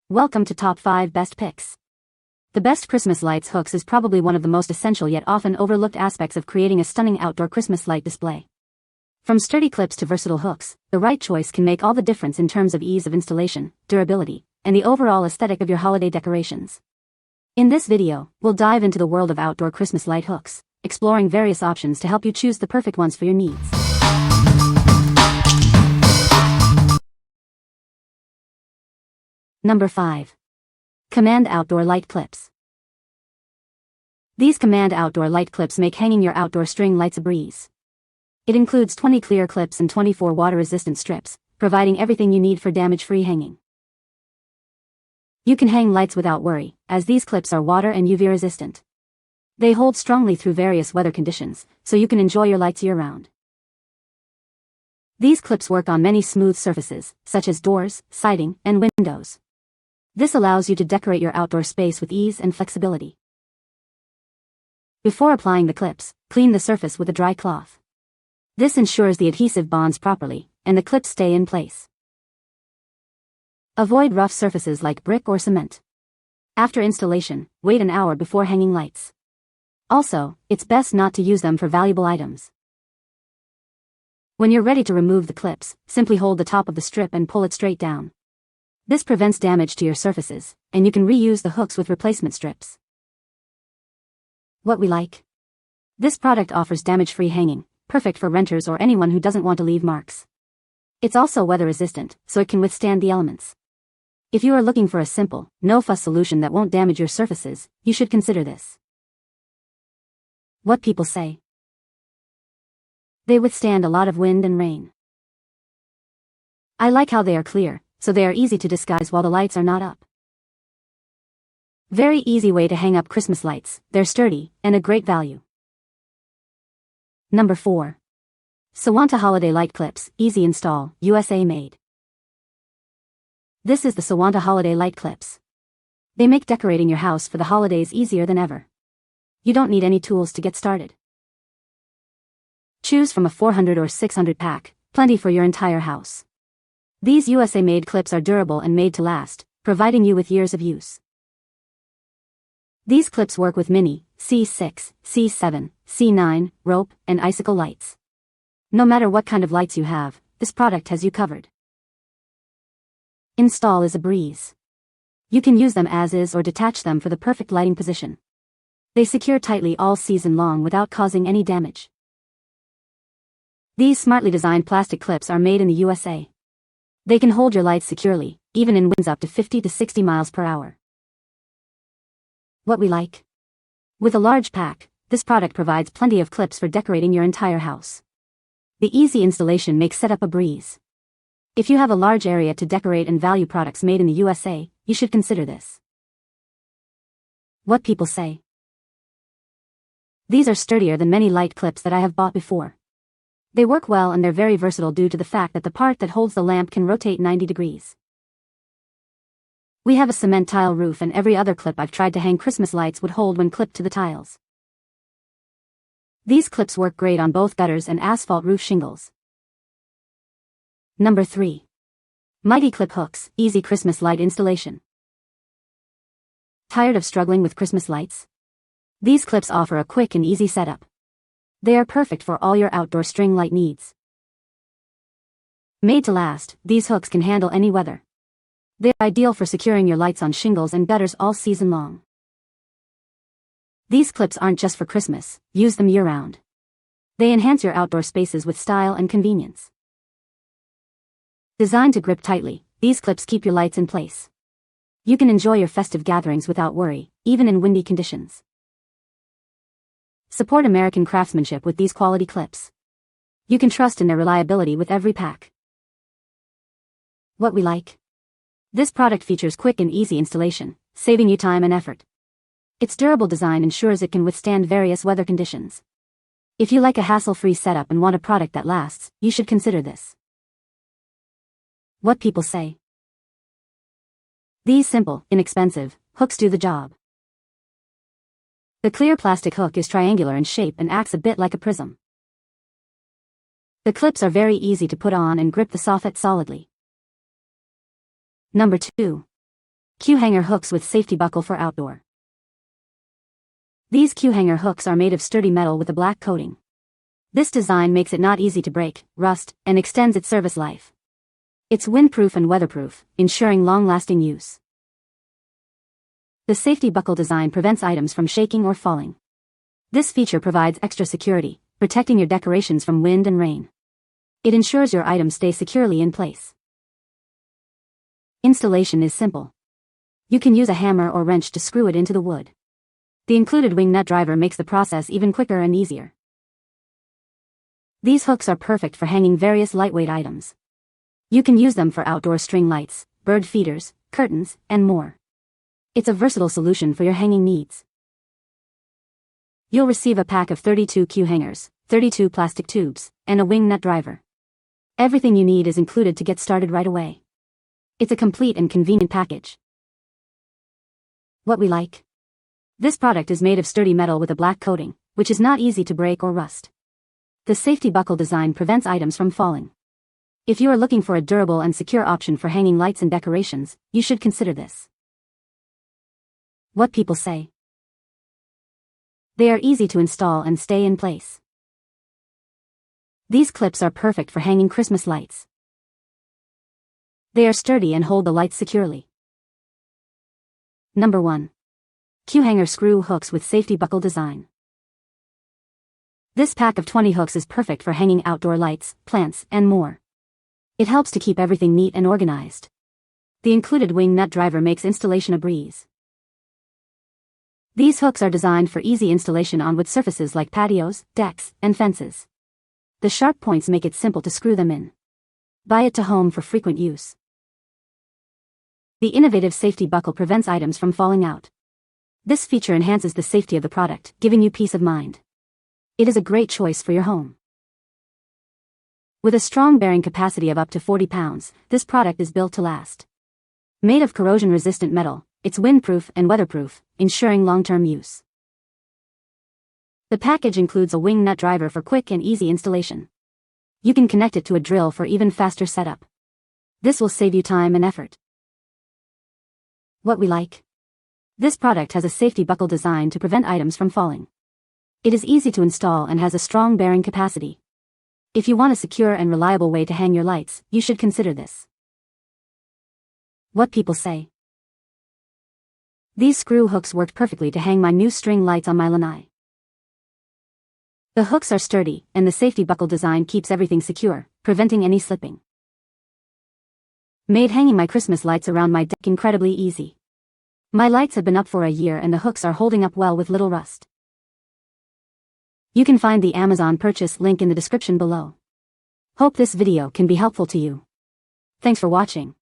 Welcome to Top 5 Best Picks. The best Christmas lights hooks is probably one of the most essential yet often overlooked aspects of creating a stunning outdoor Christmas light display. From sturdy clips to versatile hooks, the right choice can make all the difference in terms of ease of installation, durability, and the overall aesthetic of your holiday decorations. In this video, we'll dive into the world of outdoor Christmas light hooks, exploring various options to help you choose the perfect ones for your needs. Number 5. Command Outdoor Light Clips. These Command Outdoor Light Clips make hanging your outdoor string lights a breeze. It includes 20 clear clips and 24 water-resistant strips, providing everything you need for damage-free hanging. You can hang lights without worry, as these clips are water and UV resistant. They hold strongly through various weather conditions, so you can enjoy your lights year-round. These clips work on many smooth surfaces, such as doors, siding, and windows. This allows you to decorate your outdoor space with ease and flexibility. Before applying the clips, clean the surface with a dry cloth. This ensures the adhesive bonds properly, and the clips stay in place. Avoid rough surfaces like brick or cement. After installation, wait an hour before hanging lights. Also, it's best not to use them for valuable items. When you're ready to remove the clips, simply hold the top of the strip and pull it straight down. This prevents damage to your surfaces, and you can reuse the hooks with replacement strips. What we like. This product offers damage-free hanging, perfect for renters or anyone who doesn't want to leave marks. It's also weather-resistant, so it can withstand the elements. If you are looking for a simple, no-fuss solution that won't damage your surfaces, you should consider this. What people say. They withstand a lot of wind and rain. I like how they are clear, so they are easy to disguise while the lights are not up. Very easy way to hang up Christmas lights, they're sturdy, and a great value. Number 4. Sewanta Holiday Light Clips, Easy Install, USA made. This is the Sewanta Holiday Light Clips. They make decorating your house for the holidays easier than ever. You don't need any tools to get started. Choose from a 400 or 600 pack, plenty for your entire house. These USA-made clips are durable and made to last, providing you with years of use. These clips work with mini, C6, C7, C9, rope, and icicle lights. No matter what kind of lights you have, this product has you covered. Install is a breeze. You can use them as is or detach them for the perfect lighting position. They secure tightly all season long without causing any damage. These smartly designed plastic clips are made in the USA. They can hold your lights securely, even in winds up to 50 to 60 miles per hour. What we like. With a large pack, this product provides plenty of clips for decorating your entire house. The easy installation makes setup a breeze. If you have a large area to decorate and value products made in the USA, you should consider this. What people say. These are sturdier than many light clips that I have bought before. They work well and they're very versatile due to the fact that the part that holds the lamp can rotate 90 degrees. We have a cement tile roof and every other clip I've tried to hang Christmas lights would hold when clipped to the tiles. These clips work great on both gutters and asphalt roof shingles. Number 3. Mighty Clip Hooks, Easy Christmas Light Installation. Tired of struggling with Christmas lights? These clips offer a quick and easy setup. They are perfect for all your outdoor string light needs. Made to last, these hooks can handle any weather. They're ideal for securing your lights on shingles and gutters all season long. These clips aren't just for Christmas, use them year-round. They enhance your outdoor spaces with style and convenience. Designed to grip tightly, these clips keep your lights in place. You can enjoy your festive gatherings without worry, even in windy conditions. Support American craftsmanship with these quality clips. You can trust in their reliability with every pack. What we like. This product features quick and easy installation, saving you time and effort. Its durable design ensures it can withstand various weather conditions. If you like a hassle-free setup and want a product that lasts, you should consider this. What people say. These simple, inexpensive hooks do the job. The clear plastic hook is triangular in shape and acts a bit like a prism. The clips are very easy to put on and grip the soffit solidly. Number 2. Q-hanger hooks with safety buckle for outdoor. These Q-hanger hooks are made of sturdy metal with a black coating. This design makes it not easy to break, rust, and extends its service life. It's windproof and weatherproof, ensuring long-lasting use. The safety buckle design prevents items from shaking or falling. This feature provides extra security, protecting your decorations from wind and rain. It ensures your items stay securely in place. Installation is simple. You can use a hammer or wrench to screw it into the wood. The included wing nut driver makes the process even quicker and easier. These hooks are perfect for hanging various lightweight items. You can use them for outdoor string lights, bird feeders, curtains, and more. It's a versatile solution for your hanging needs. You'll receive a pack of 32 Q-hangers, 32 plastic tubes, and a wing nut driver. Everything you need is included to get started right away. It's a complete and convenient package. What we like. This product is made of sturdy metal with a black coating, which is not easy to break or rust. The safety buckle design prevents items from falling. If you are looking for a durable and secure option for hanging lights and decorations, you should consider this. What people say. They are easy to install and stay in place. These clips are perfect for hanging Christmas lights. They are sturdy and hold the lights securely. Number 1. Q-hanger screw hooks with safety buckle design. This pack of 20 hooks is perfect for hanging outdoor lights, plants, and more. It helps to keep everything neat and organized. The included wing nut driver makes installation a breeze. These hooks are designed for easy installation on wood surfaces like patios, decks, and fences. The sharp points make it simple to screw them in. Buy it to home for frequent use. The innovative safety buckle prevents items from falling out. This feature enhances the safety of the product, giving you peace of mind. It is a great choice for your home. With a strong bearing capacity of up to 40 pounds, this product is built to last. Made of corrosion-resistant metal, it's windproof and weatherproof, ensuring long-term use. The package includes a wing nut driver for quick and easy installation. You can connect it to a drill for even faster setup. This will save you time and effort. What we like. This product has a safety buckle design to prevent items from falling. It is easy to install and has a strong bearing capacity. If you want a secure and reliable way to hang your lights, you should consider this. What people say. These screw hooks worked perfectly to hang my new string lights on my lanai. The hooks are sturdy, and the safety buckle design keeps everything secure, preventing any slipping. Made hanging my Christmas lights around my deck incredibly easy. My lights have been up for a year and the hooks are holding up well with little rust. You can find the Amazon purchase link in the description below. Hope this video can be helpful to you. Thanks for watching.